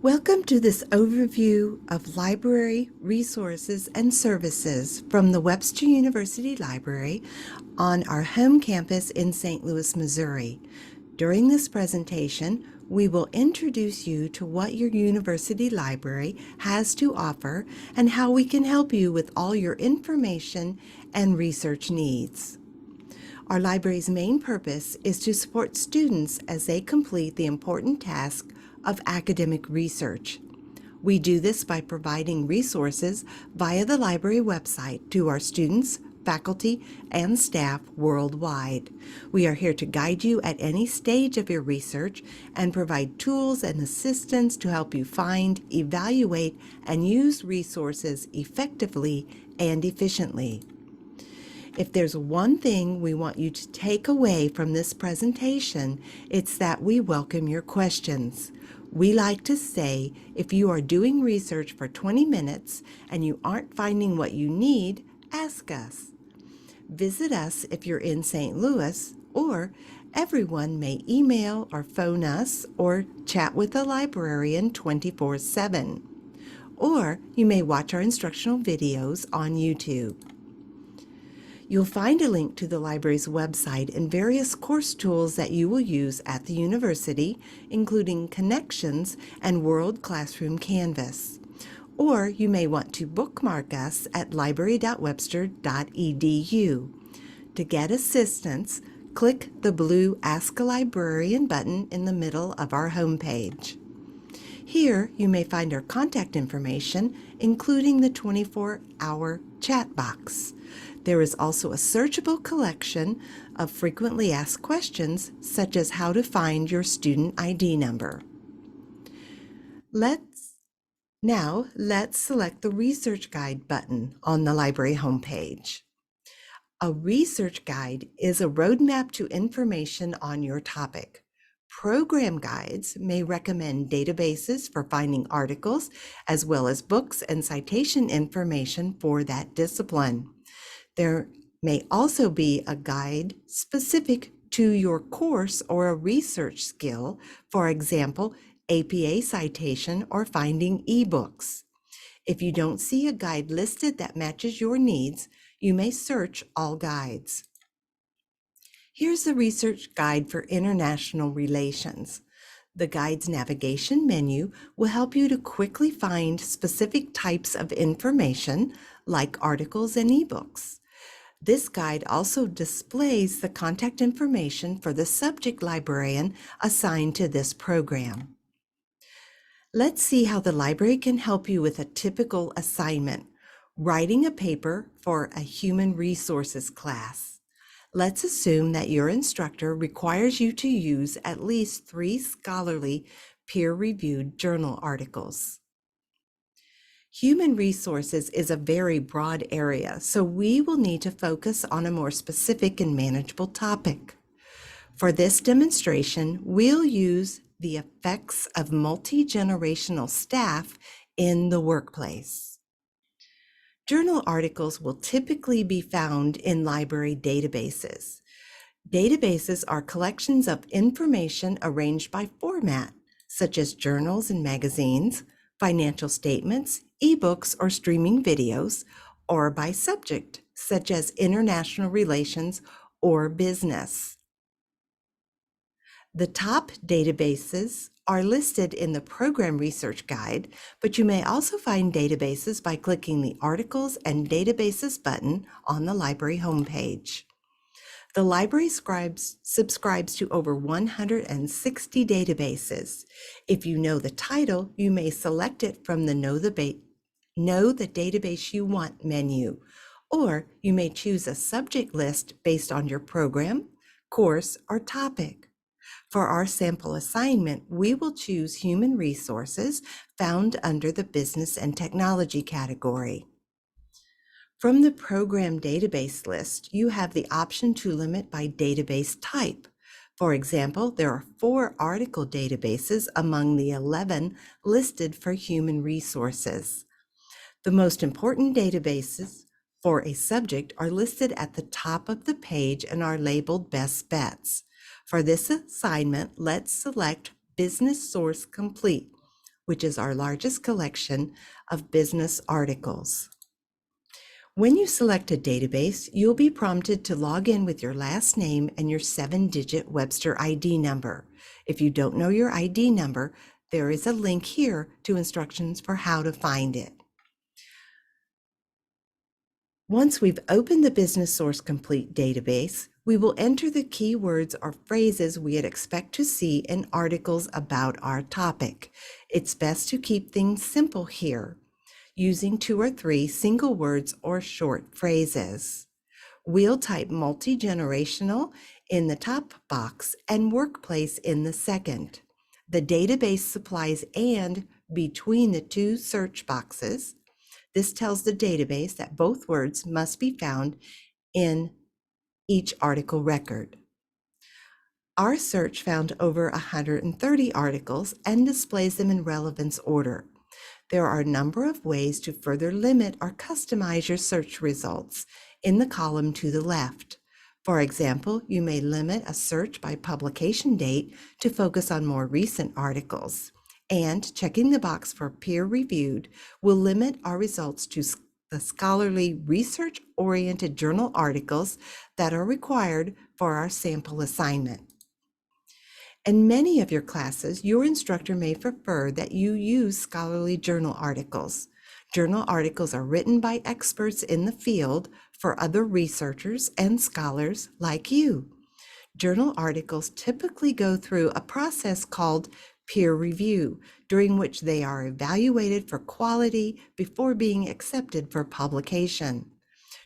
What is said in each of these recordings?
Welcome to this overview of library resources and services from the Webster University Library on our home campus in St. Louis, Missouri. During this presentation, we will introduce you to what your university library has to offer and how we can help you with all your information and research needs. Our library's main purpose is to support students as they complete the important task of academic research. We do this by providing resources via the library website to our students, faculty, and staff worldwide. We are here to guide you at any stage of your research and provide tools and assistance to help you find, evaluate, and use resources effectively and efficiently. If there's one thing we want you to take away from this presentation, it's that we welcome your questions. We like to say, if you are doing research for 20 minutes and you aren't finding what you need, ask us. Visit us if you're in St. Louis, or everyone may email or phone us or chat with a librarian 24/7. Or you may watch our instructional videos on YouTube. You'll find a link to the library's website and various course tools that you will use at the university, including Connections and World Classroom Canvas. Or you may want to bookmark us at library.webster.edu. To get assistance, click the blue Ask a Librarian button in the middle of our homepage. Here, you may find our contact information, including the 24-hour chat box. There is also a searchable collection of frequently asked questions, such as how to find your student ID number. Let's select the Research Guide button on the library homepage. A research guide is a roadmap to information on your topic. Program guides may recommend databases for finding articles, as well as books and citation information for that discipline. There may also be a guide specific to your course or a research skill, for example, APA citation or finding ebooks. If you don't see a guide listed that matches your needs, you may search all guides. Here's the research guide for international relations. The guide's navigation menu will help you to quickly find specific types of information like articles and ebooks. This guide also displays the contact information for the subject librarian assigned to this program. Let's see how the library can help you with a typical assignment, writing a paper for a human resources class. Let's assume that your instructor requires you to use at least 3 scholarly peer-reviewed journal articles. Human resources is a very broad area, so we will need to focus on a more specific and manageable topic. For this demonstration, we'll use the effects of multi-generational staff in the workplace. Journal articles will typically be found in library databases. Databases are collections of information arranged by format, such as journals and magazines, financial statements, ebooks or streaming videos, or by subject, such as international relations or business. The top databases are listed in the Program Research Guide, but you may also find databases by clicking the Articles and Databases button on the library homepage. The library subscribes to over 160 databases. If you know the title, you may select it from the Know the Database You Want menu, or you may choose a subject list based on your program, course, or topic. For our sample assignment, we will choose Human Resources found under the Business and Technology category. From the program database list, you have the option to limit by database type. For example, there are 4 article databases among the 11 listed for human resources. The most important databases for a subject are listed at the top of the page and are labeled Best Bets. For this assignment, let's select Business Source Complete, which is our largest collection of business articles. When you select a database, you'll be prompted to log in with your last name and your 7-digit Webster ID number. If you don't know your ID number, there is a link here to instructions for how to find it. Once we've opened the Business Source Complete database, we will enter the keywords or phrases we'd expect to see in articles about our topic. It's best to keep things simple here, using 2 or 3 single words or short phrases. We'll type multi-generational in the top box and workplace in the second. The database supplies and between the 2 search boxes. This tells the database that both words must be found in each article record. Our search found over 130 articles and displays them in relevance order. There are a number of ways to further limit or customize your search results in the column to the left. For example, you may limit a search by publication date to focus on more recent articles. And checking the box for peer-reviewed will limit our results to the scholarly research-oriented journal articles that are required for our sample assignment. In many of your classes, your instructor may prefer that you use scholarly journal articles. Journal articles are written by experts in the field for other researchers and scholars like you. Journal articles typically go through a process called peer review, during which they are evaluated for quality before being accepted for publication.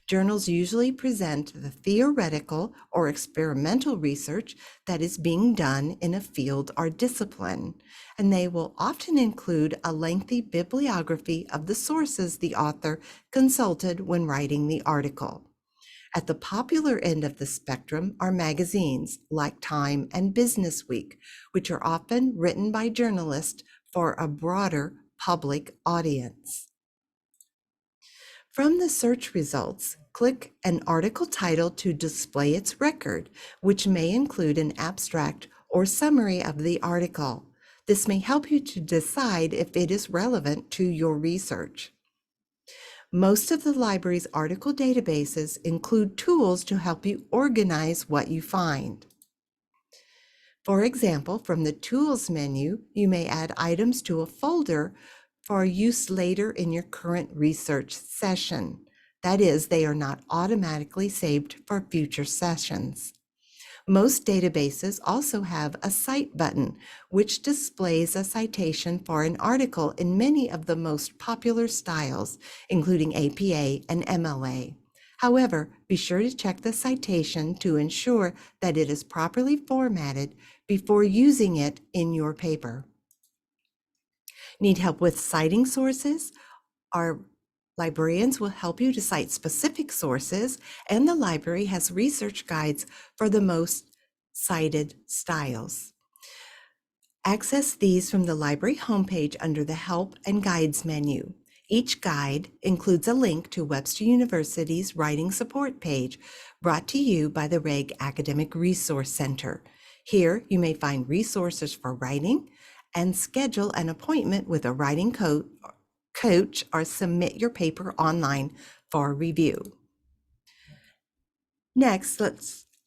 Journals usually present the theoretical or experimental research that is being done in a field or discipline, and they will often include a lengthy bibliography of the sources the author consulted when writing the article. At the popular end of the spectrum are magazines like Time and Business Week, which are often written by journalists for a broader public audience. From the search results, click an article title to display its record, which may include an abstract or summary of the article. This may help you to decide if it is relevant to your research. Most of the library's article databases include tools to help you organize what you find. For example, from the Tools menu, you may add items to a folder for use later in your current research session. That is, they are not automatically saved for future sessions. Most databases also have a Cite button, which displays a citation for an article in many of the most popular styles, including APA and MLA. However, be sure to check the citation to ensure that it is properly formatted before using it in your paper. Need help with citing sources? Our librarians will help you to cite specific sources, and the library has research guides for the most cited styles. Access these from the library homepage under the Help and Guides menu. Each guide includes a link to Webster University's Writing Support page, brought to you by the Reg Academic Resource Center. Here, you may find resources for writing and schedule an appointment with a writing coach or submit your paper online for review. Next,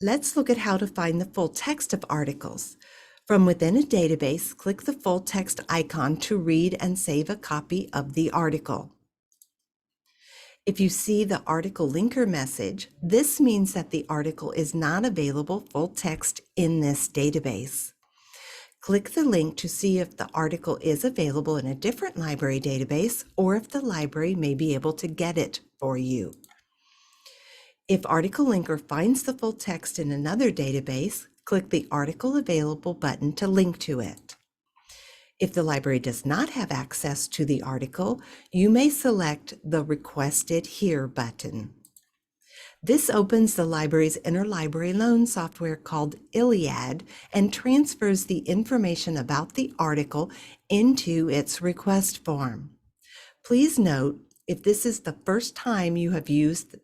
let's look at how to find the full text of articles. From within a database, click the full text icon to read and save a copy of the article. If you see the article linker message, this means that the article is not available full text in this database. Click the link to see if the article is available in a different library database or if the library may be able to get it for you. If Article Linker finds the full text in another database, click the Article Available button to link to it. If the library does not have access to the article, you may select the Requested Here button. This opens the library's interlibrary loan software called ILLiad and transfers the information about the article into its request form. Please note, if this is the first time you have used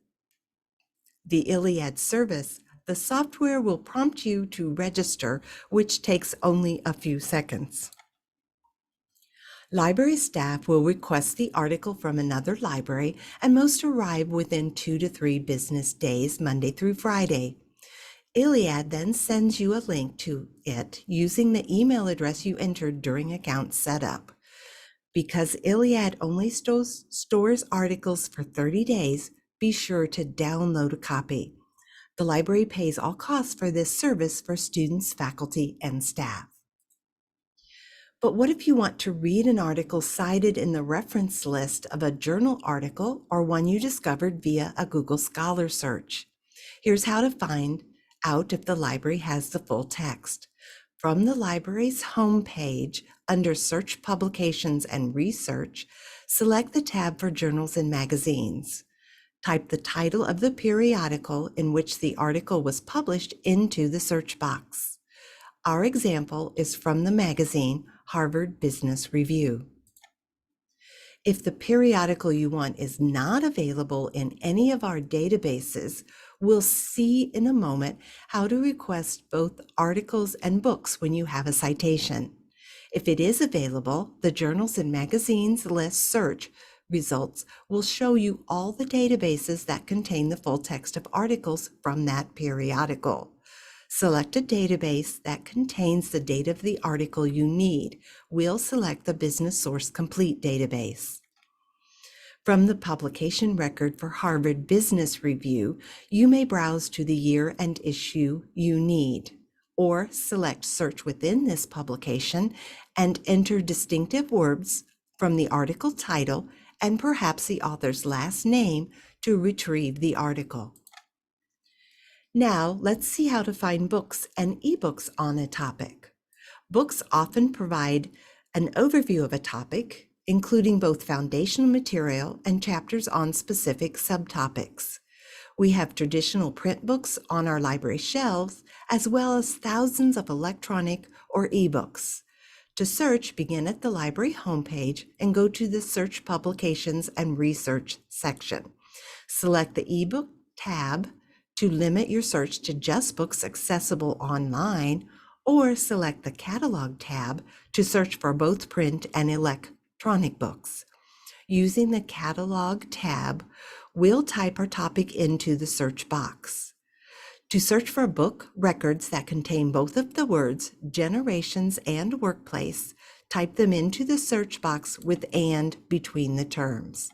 the ILLiad service, the software will prompt you to register, which takes only a few seconds. Library staff will request the article from another library, and most arrive within 2 to 3 business days, Monday through Friday. ILLiad then sends you a link to it using the email address you entered during account setup. Because ILLiad only stores articles for 30 days, be sure to download a copy. The library pays all costs for this service for students, faculty, and staff. But what if you want to read an article cited in the reference list of a journal article or one you discovered via a Google Scholar search? Here's how to find out if the library has the full text. From the library's homepage, under Search Publications and Research, select the tab for Journals and Magazines. Type the title of the periodical in which the article was published into the search box. Our example is from the magazine Harvard Business Review. If the periodical you want is not available in any of our databases, we'll see in a moment how to request both articles and books when you have a citation. If it is available, the Journals and Magazines list search results will show you all the databases that contain the full text of articles from that periodical. Select a database that contains the date of the article you need. We'll select the Business Source Complete database. From the publication record for Harvard Business Review, you may browse to the year and issue you need, or select Search within this publication and enter distinctive words from the article title and perhaps the author's last name to retrieve the article. Now, let's see how to find books and ebooks on a topic. Books often provide an overview of a topic, including both foundational material and chapters on specific subtopics. We have traditional print books on our library shelves, as well as thousands of electronic or ebooks. To search, begin at the library homepage and go to the Search Publications and Research section. Select the ebook tab to limit your search to just books accessible online, or select the Catalog tab to search for both print and electronic books. Using the Catalog tab, we'll type our topic into the search box. To search for book records that contain both of the words generations and workplace, type them into the search box with "and" between the terms.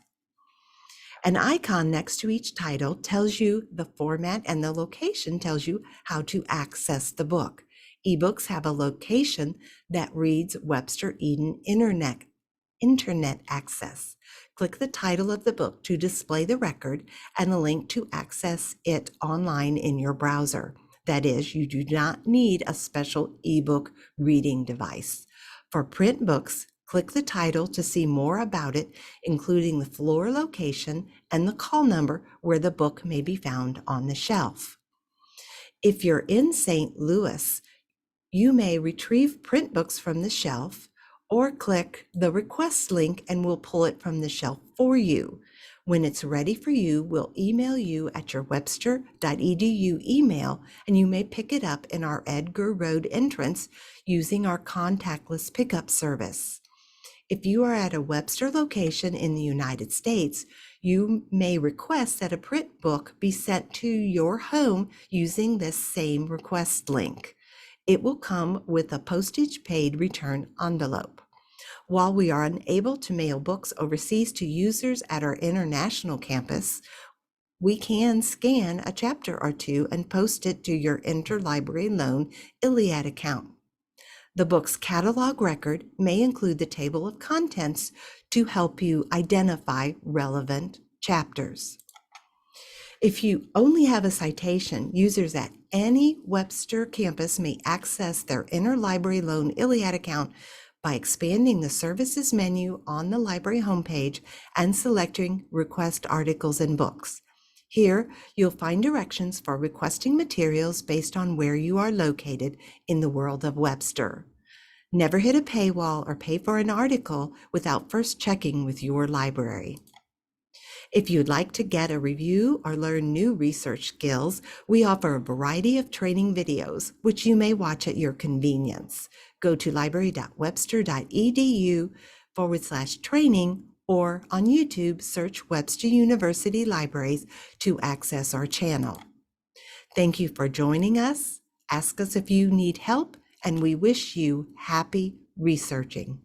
An icon next to each title tells you the format, and the location tells you how to access the book. Ebooks have a location that reads Webster Eden Internet Access. Click the title of the book to display the record and a link to access it online in your browser. That is, you do not need a special ebook reading device. For print books, click the title to see more about it, including the floor location and the call number where the book may be found on the shelf. If you're in St. Louis, you may retrieve print books from the shelf or click the request link and we'll pull it from the shelf for you. When it's ready for you, we'll email you at your webster.edu email, and you may pick it up in our Edgar Road entrance using our contactless pickup service. If you are at a Webster location in the United States, you may request that a print book be sent to your home using this same request link. It will come with a postage-paid return envelope. While we are unable to mail books overseas to users at our international campus, we can scan a chapter or two and post it to your Interlibrary Loan ILLiad account. The book's catalog record may include the table of contents to help you identify relevant chapters. If you only have a citation, users at any Webster campus may access their Interlibrary Loan ILLiad account by expanding the Services menu on the library homepage and selecting Request Articles and Books. Here, you'll find directions for requesting materials based on where you are located in the world of Webster. Never hit a paywall or pay for an article without first checking with your library. If you'd like to get a review or learn new research skills, we offer a variety of training videos, which you may watch at your convenience. Go to library.webster.edu www.webster.edu/training, or on YouTube, search Webster University Libraries to access our channel. Thank you for joining us. Ask us if you need help, and we wish you happy researching.